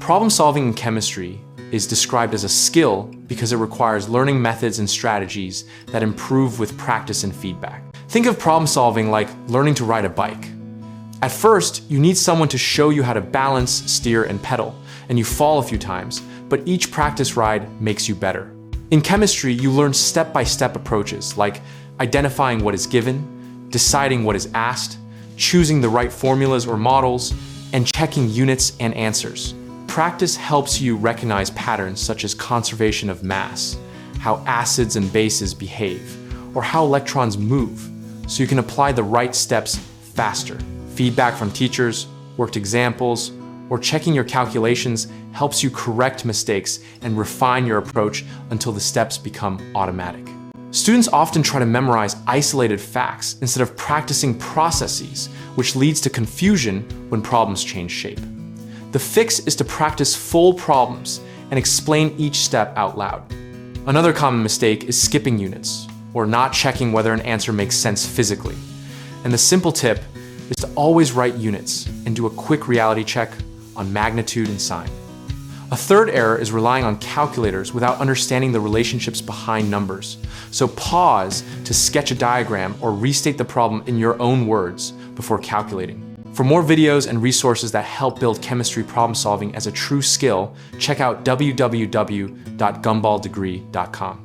Problem solving in chemistry is described as a skill because it requires learning methods and strategies that improve with practice and feedback. Think of problem solving like learning to ride a bike. At first, you need someone to show you how to balance, steer, and pedal, and you fall a few times, but each practice ride makes you better. In chemistry, you learn step-by-step approaches like identifying what is given, deciding what is asked, choosing the right formulas or models, and checking units and answers. Practice helps you recognize patterns such as conservation of mass, how acids and bases behave, or how electrons move, so you can apply the right steps faster. Feedback from teachers, worked examples, or checking your calculations helps you correct mistakes and refine your approach until the steps become automatic. Students often try to memorize isolated facts instead of practicing processes, which leads to confusion when problems change shape. The fix is to practice full problems and explain each step out loud. Another common mistake is skipping units, or not checking whether an answer makes sense physically. And the simple tip is to always write units and do a quick reality check on magnitude and sign. A third error is relying on calculators without understanding the relationships behind numbers. So pause to sketch a diagram or restate the problem in your own words before calculating. For more videos and resources that help build chemistry problem solving as a true skill, check out www.gumballdegree.com.